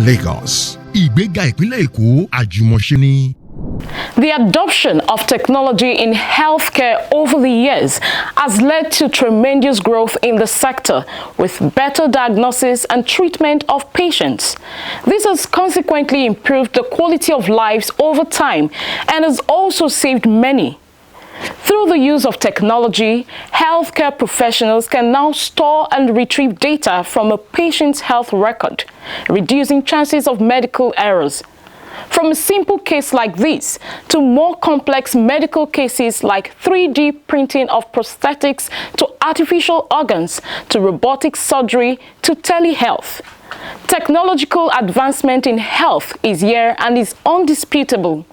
Lagos. Ìgbéga ìpínlẹ̀ Èkó àjùmọ̀ṣe ni. The adoption of technology in healthcare over the years has led to tremendous growth in the sector, with better diagnosis and treatment of patients. This has consequently improved the quality of lives over time and has also saved many. Through the use of technology, healthcare professionals can now store and retrieve data from a patient's health record, reducing chances of medical errors. From a simple case like this to more complex medical cases like 3D printing of prosthetics to artificial organs to robotic surgery to telehealth. Technological advancement in health is here and is undisputable.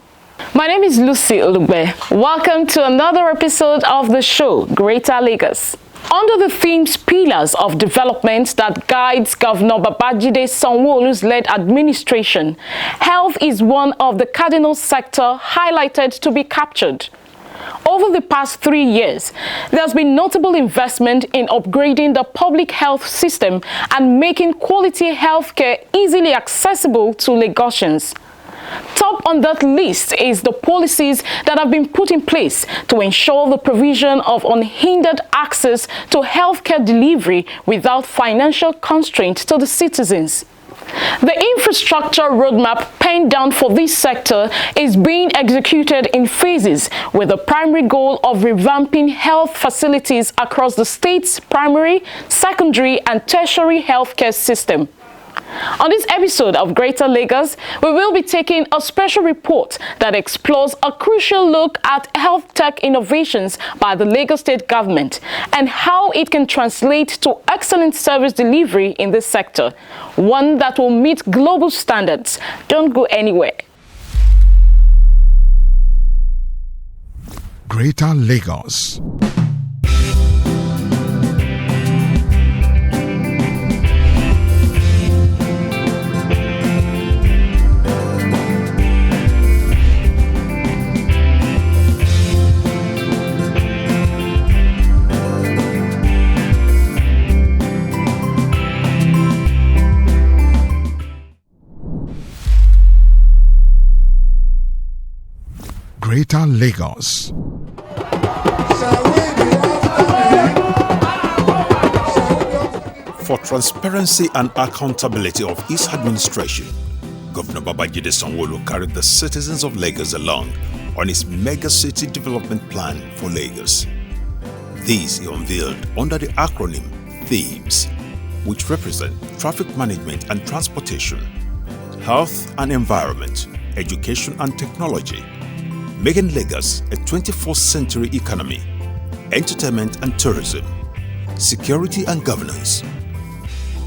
My name is Lucy Olugbe. Welcome to another episode of the show, Greater Lagos. Under the themes pillars of development that guides Governor Babajide Sanwo-Olu's led administration, health is one of the cardinal sector highlighted to be captured. Over the past 3 years, there has been notable investment in upgrading the public health system and making quality healthcare easily accessible to Lagosians. Top on that list is the policies that have been put in place to ensure the provision of unhindered access to healthcare delivery without financial constraint to the citizens. The infrastructure roadmap penned down for this sector is being executed in phases with the primary goal of revamping health facilities across the state's primary, secondary, and tertiary healthcare system. On this episode of Greater Lagos, we will be taking a special report that explores a crucial look at health tech innovations by the Lagos State government and how it can translate to excellent service delivery in this sector, one that will meet global standards. Don't go anywhere. Greater Lagos. Greater Lagos. For transparency and accountability of his administration, Governor Babajide Sanwo-Olu carried the citizens of Lagos along on his mega city development plan for Lagos. These he unveiled under the acronym THEMES, which represent traffic management and transportation, health and environment, education and technology, making Lagos a 21st century economy, entertainment and tourism, security and governance.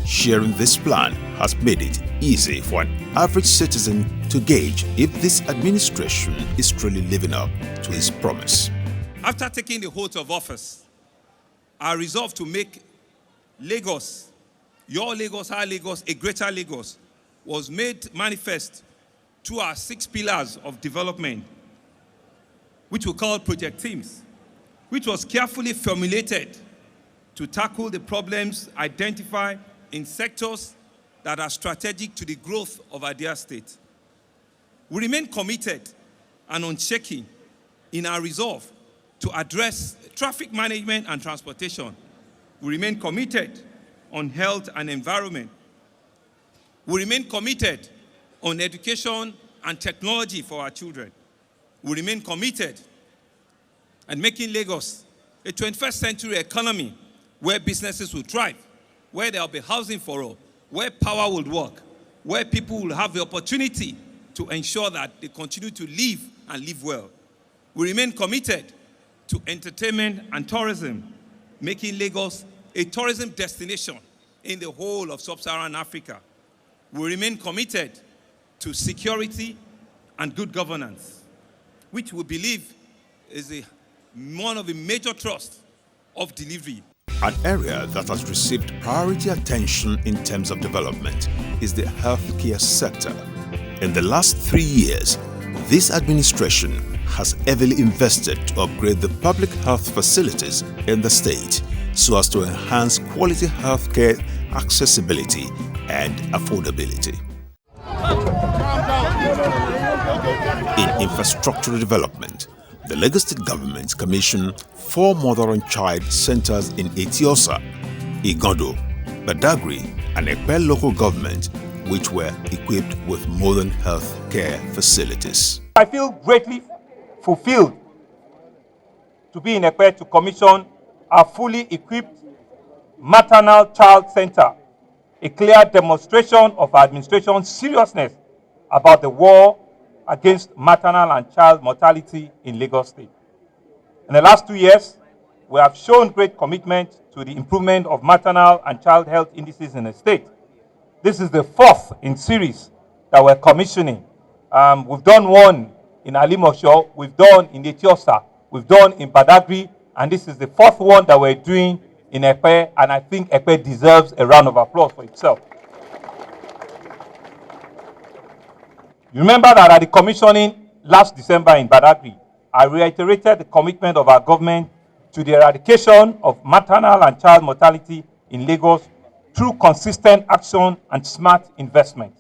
Sharing this plan has made it easy for an average citizen to gauge if this administration is truly living up to its promise. After taking the oath of office, I resolved to make Lagos, your Lagos, our Lagos, a greater Lagos, was made manifest through our 6 pillars of development, which we call Project Themes, which was carefully formulated to tackle the problems identified in sectors that are strategic to the growth of our dear state. We remain committed and unshaking in our resolve to address traffic management and transportation. We remain committed on health and environment. We remain committed on education and technology for our children. We remain committed at making Lagos a 21st century economy where businesses will thrive, where there will be housing for all, where power will work, where people will have the opportunity to ensure that they continue to live and live well. We remain committed to entertainment and tourism, making Lagos a tourism destination in the whole of sub-Saharan Africa. We remain committed to security and good governance, which we believe is one of the major thrusts of delivery. An area that has received priority attention in terms of development is the healthcare sector. In the last 3 years, this administration has heavily invested to upgrade the public health facilities in the state so as to enhance quality healthcare accessibility and affordability. In infrastructural development, the Lagos State government commissioned 4 mother and child centers in Etiosa, Igodo, Badagry, and Epe local government, which were equipped with modern health care facilities. I feel greatly fulfilled to be in Epe to commission a fully equipped maternal child center, a clear demonstration of our administration's seriousness about the war against maternal and child mortality in Lagos State. In the last 2 years, we have shown great commitment to the improvement of maternal and child health indices in the state. This is the 4th in series that we're commissioning. We've done one in Alimosho, we've done in Etiosa, we've done in Badagry, and this is the 4th one that we're doing in Epe, and I think Epe deserves a round of applause for itself. You remember that at the commissioning last December in Badagry, I reiterated the commitment of our government to the eradication of maternal and child mortality in Lagos through consistent action and smart investment.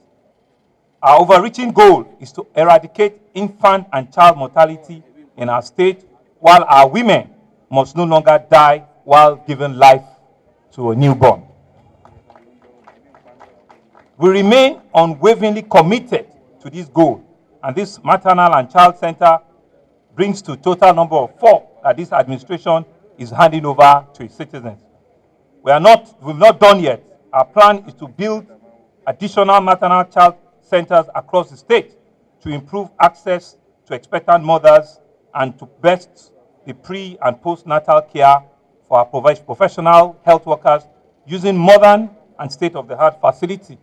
Our overreaching goal is to eradicate infant and child mortality in our state, while our women must no longer die while giving life to a newborn. We remain unwaveringly committed to this goal, and this maternal and child center brings to total number of 4 that this administration is handing over to its citizens. We've not done yet. Our plan is to build additional maternal child centers across the state to improve access to expectant mothers and to best the pre- and postnatal care for our professional health workers using modern and state-of-the-art facility.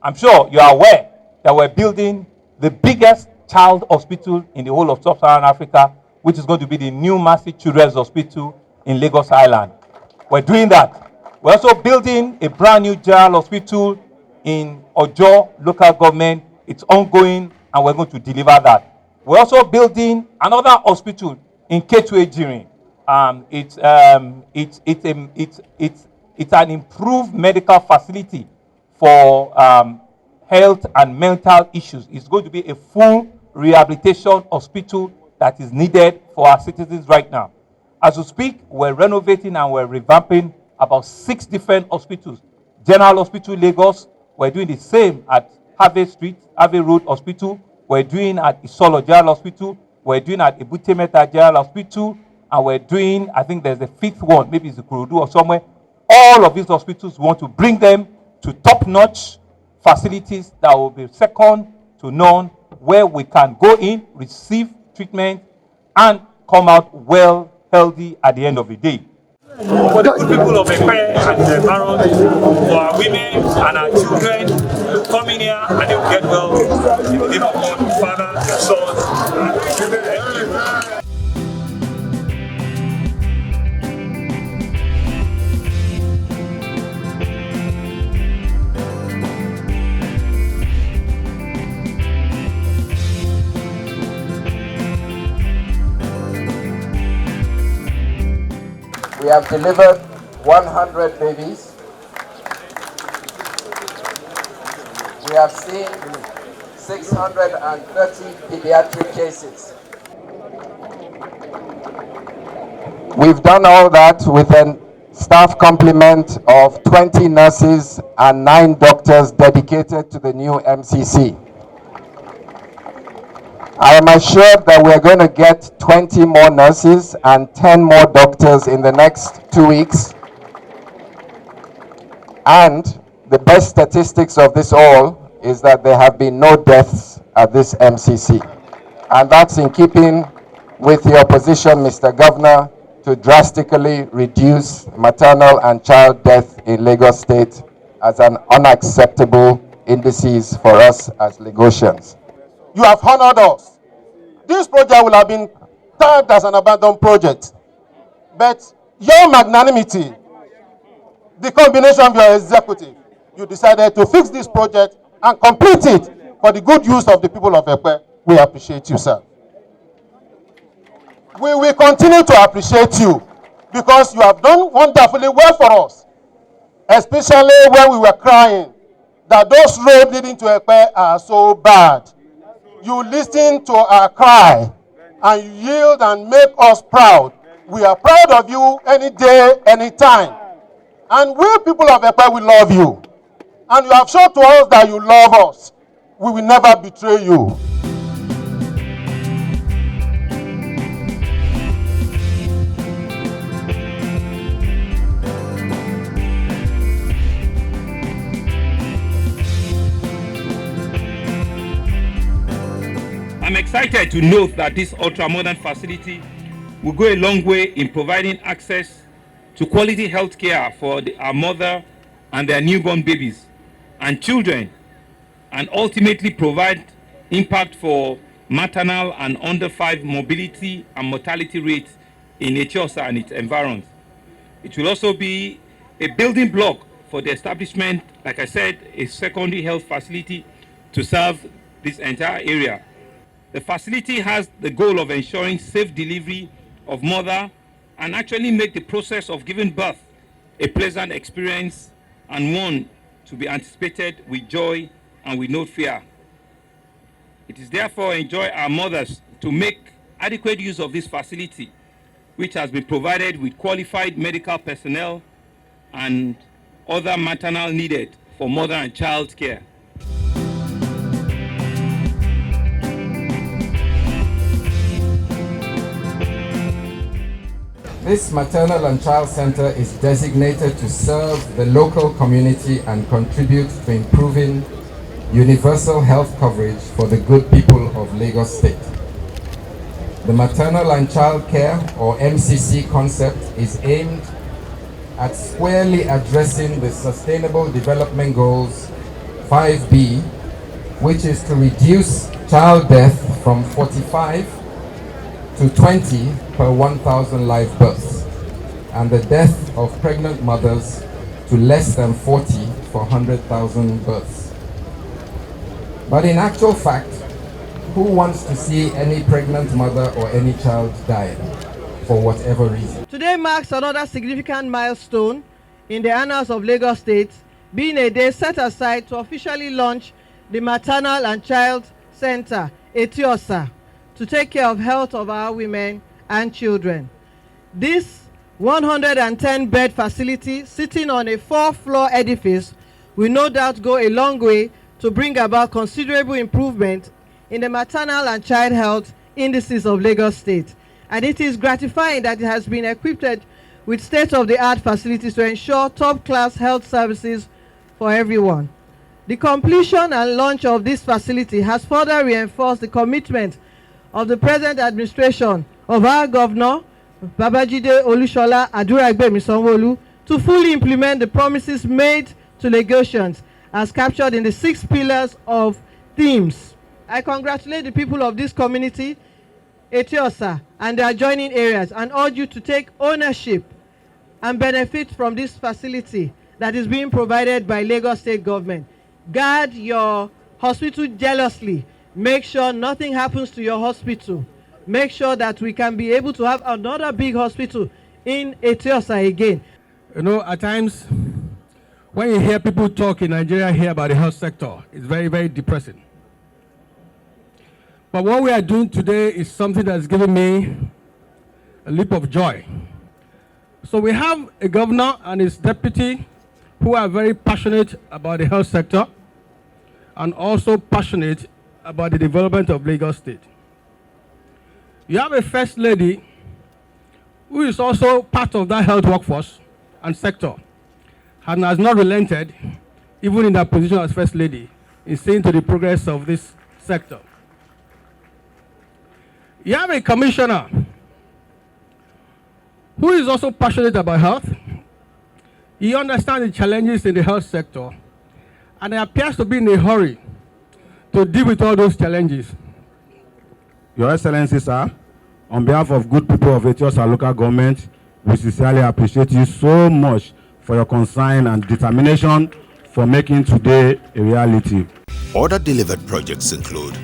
I'm sure you are aware that we're building the biggest child hospital in the whole of sub-Saharan Africa, which is going to be the new Massey Children's Hospital in Lagos Island. We're doing that. We're also building a brand new general hospital in Ojo local government. It's ongoing, and we're going to deliver that. We're also building another hospital in Ketu-Ejirin. It's an improved medical facility for health and mental issues. It's going to be a full rehabilitation hospital that is needed for our citizens right now. As we speak, we're renovating and we're revamping about 6 different hospitals. General Hospital Lagos, we're doing the same at Harvey Street, Harvey Road Hospital. We're doing at Isolo General Hospital. We're doing at Ebutemeta General Hospital. And we're doing, I think there's a 5th one, maybe it's Kurudu or somewhere. All of these hospitals, we want to bring them to top-notch facilities that will be second to none, where we can go in, receive treatment, and come out well, healthy at the end of the day. For the good people of Epe and the environment, for our women and our children to come in here and they will get well in the name of God, the Father, the Son, and the Spirit. We have delivered 100 babies. We have seen 630 pediatric cases. We've done all that with a staff complement of 20 nurses and 9 doctors dedicated to the new MCC. I am assured that we're going to get 20 more nurses and 10 more doctors in the next 2 weeks. And the best statistics of this all is that there have been no deaths at this MCC. And that's in keeping with your position, Mr. Governor, to drastically reduce maternal and child death in Lagos State as an unacceptable indices for us as Lagosians. You have honored us. This project will have been tagged as an abandoned project. But your magnanimity, the combination of your executive, you decided to fix this project and complete it for the good use of the people of Epe. We appreciate you, sir. We will continue to appreciate you because you have done wonderfully well for us, especially when we were crying that those roads leading to Epe are so bad. You listen to our cry and you yield and make us proud. We are proud of you any day, any time. And we people of Epe, we love you. And you have shown to us that you love us. We will never betray you. I'm excited to note that this ultra-modern facility will go a long way in providing access to quality health care for our mother and their newborn babies and children, and ultimately provide impact for maternal and under 5 mobility and mortality rates in Etiosa and its environs. It will also be a building block for the establishment, like I said, a secondary health facility to serve this entire area. The facility has the goal of ensuring safe delivery of mother and actually make the process of giving birth a pleasant experience and one to be anticipated with joy and with no fear. It is therefore enjoy our mothers to make adequate use of this facility, which has been provided with qualified medical personnel and other maternal needed for mother and child care. This maternal and child center is designated to serve the local community and contribute to improving universal health coverage for the good people of Lagos State. The maternal and child care, or MCC concept, is aimed at squarely addressing the Sustainable Development Goals 5B, which is to reduce child death from 45 to 20 per 1,000 live births, and the death of pregnant mothers to less than 40 for 100,000 births. But in actual fact, who wants to see any pregnant mother or any child die for whatever reason? Today marks another significant milestone in the annals of Lagos State, being a day set aside to officially launch the Maternal and Child Center, Etiosa, to take care of health of our women and children. This 110-bed facility, sitting on a 4-floor edifice, will no doubt go a long way to bring about considerable improvement in the maternal and child health indices of Lagos State. And it is gratifying that it has been equipped with state-of-the-art facilities to ensure top-class health services for everyone. The completion and launch of this facility has further reinforced the commitment of the present administration of our governor, Babajide Olushola Aduragbemi Sanwo-Olu, to fully implement the promises made to Lagosians as captured in the 6 pillars of themes. I congratulate the people of this community, Etiosa, and the adjoining areas, and urge you to take ownership and benefit from this facility that is being provided by Lagos State government. Guard your hospital jealously. Make sure nothing happens to your hospital. Make sure that we can be able to have another big hospital in Etiosa again. You know, at times, when you hear people talk in Nigeria here about the health sector, it's very, very depressing. But what we are doing today is something that's giving me a leap of joy. So we have a governor and his deputy who are very passionate about the health sector and also passionate about the development of Lagos State. You have a first lady who is also part of that health workforce and sector and has not relented, even in her position as first lady, in seeing to the progress of this sector. You have a commissioner who is also passionate about health. He understands the challenges in the health sector and appears to be in a hurry to deal with all those challenges. Your Excellency, sir, on behalf of good people of Etiosa local government, we sincerely appreciate you so much for your concern and determination for making today a reality. Other delivered projects include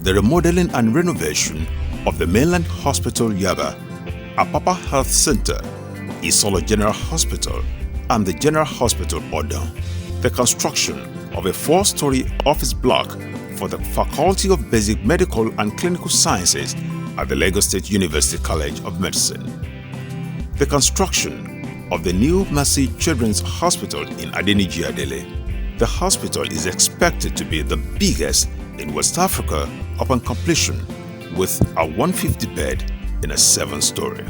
the remodeling and renovation of the Mainland Hospital Yaba, Apapa Health Center, Isolo General Hospital, and the General Hospital Odon. the construction of a 4-story office block for the Faculty of Basic Medical and Clinical Sciences at the Lagos State University College of Medicine, the construction of the new Mercy Children's Hospital in Adeniji-Adele. The hospital is expected to be the biggest in West Africa upon completion, with a 150-bed in a 7-story.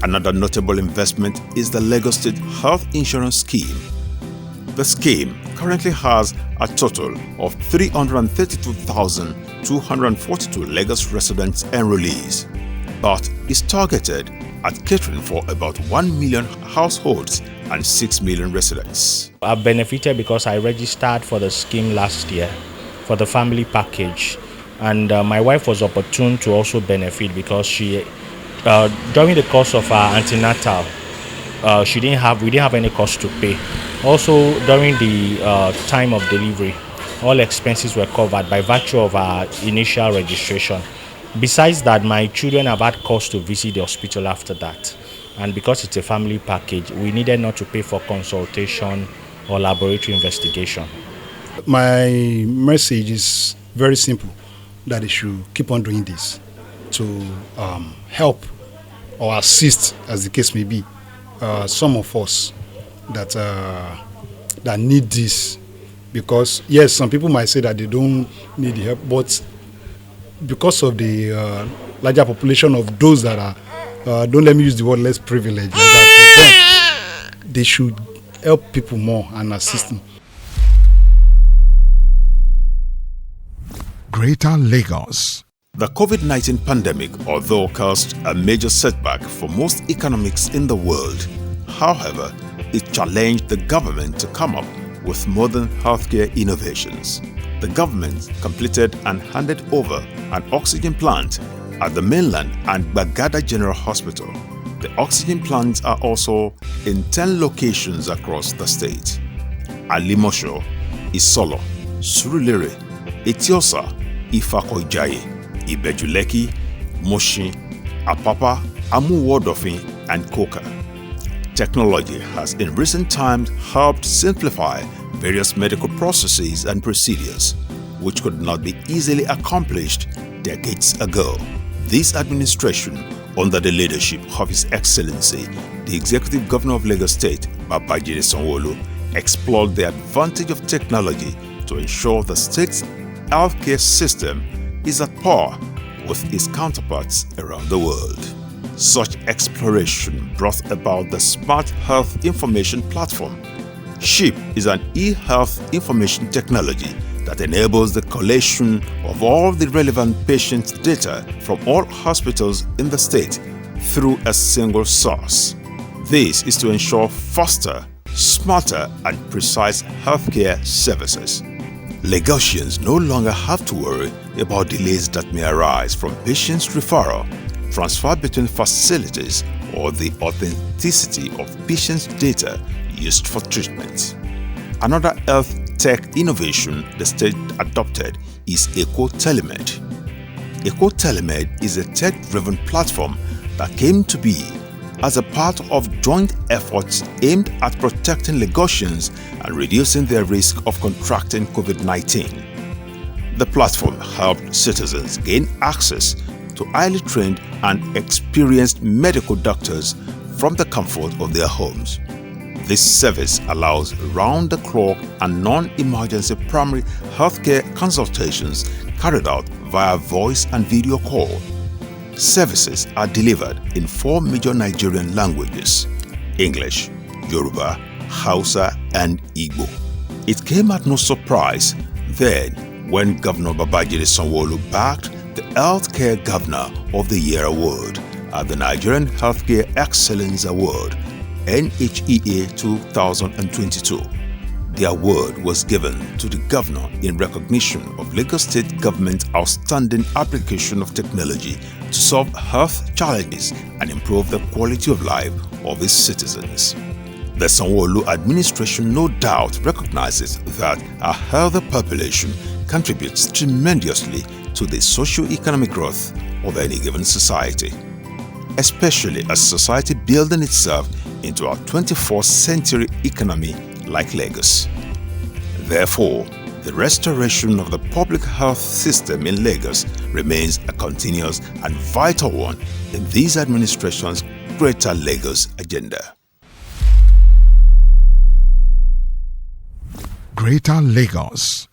Another notable investment is the Lagos State Health Insurance Scheme. The scheme currently has a total of 332,242 Lagos residents enrollees, but is targeted at catering for about 1 million households and 6 million residents. I benefited because I registered for the scheme last year for the family package, and my wife was opportune to also benefit because she, during the course of our antenatal, we didn't have any cost to pay. Also, during the time of delivery, all expenses were covered by virtue of our initial registration. Besides that, my children have had cost to visit the hospital after that. And because it's a family package, we needed not to pay for consultation or laboratory investigation. My message is very simple, that they should keep on doing this to help or assist, as the case may be, some of us that need this. Because yes, some people might say that they don't need the help, but because of the larger population of those that are, don't let me use the word less privileged, like that, for them, they should help people more and assist them. Greater Lagos. The COVID-19 pandemic, although caused a major setback for most economics in the world, however, it challenged the government to come up with modern healthcare innovations. The government completed and handed over an oxygen plant at the mainland and Bagada General Hospital. The oxygen plants are also in 10 locations across the state: Alimosho, Isolo, Surulere, Etiosa, Ifakoijaye, Ibejuleki, Moshi, Apapa, Amuwodofin, and Koka. Technology has in recent times helped simplify various medical processes and procedures, which could not be easily accomplished decades ago. This administration, under the leadership of His Excellency, the Executive Governor of Lagos State, Babajide Sanwo-Olu, explored the advantage of technology to ensure the state's healthcare system is at par with its counterparts around the world. Such exploration brought about the Smart Health Information Platform. SHIP is an e-health information technology that enables the collation of all the relevant patient data from all hospitals in the state through a single source. This is to ensure faster, smarter, and precise healthcare services. Lagosians no longer have to worry about delays that may arise from patients' referral, transfer between facilities, or the authenticity of patients' data used for treatment. Another health tech innovation the state adopted is EcoTelemed. EcoTelemed is a tech-driven platform that came to be as a part of joint efforts aimed at protecting Lagosians and reducing their risk of contracting COVID-19. The platform helped citizens gain access to highly trained and experienced medical doctors from the comfort of their homes. This service allows round-the-clock and non-emergency primary healthcare consultations carried out via voice and video call. Services are delivered in 4 major Nigerian languages: English, Yoruba, Hausa, and Igbo. It came at no surprise then when Governor Babajide Sanwo-Olu backed the Healthcare Governor of the Year Award at the Nigerian Healthcare Excellence Award, NHEA 2022. The award was given to the governor in recognition of Lagos State Government's outstanding application of technology to solve health challenges and improve the quality of life of its citizens. The Sanwo-Olu administration no doubt recognizes that a healthy population contributes tremendously to the socio-economic growth of any given society, especially a society building itself into a 21st century economy like Lagos. Therefore, the restoration of the public health system in Lagos remains a continuous and vital one in this administration's Greater Lagos agenda. Greater Lagos.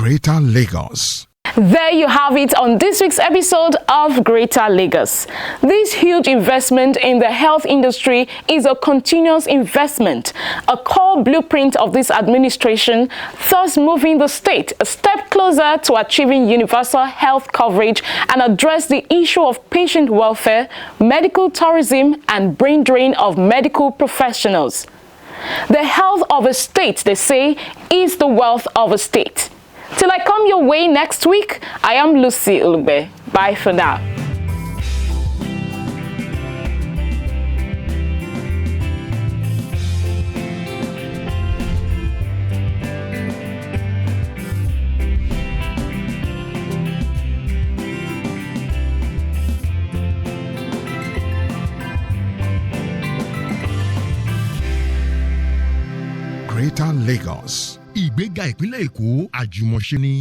Greater Lagos. There you have it on this week's episode of Greater Lagos. This huge investment in the health industry is a continuous investment, a core blueprint of this administration, thus moving the state a step closer to achieving universal health coverage and address the issue of patient welfare, medical tourism, and brain drain of medical professionals. The health of a state, they say, is the wealth of a state. Till I come your way next week, I am Lucy Ulube. Bye for now. Greater Lagos. Ìgbéga ìpínlẹ̀ Èkó àjùmọ̀ṣe ni.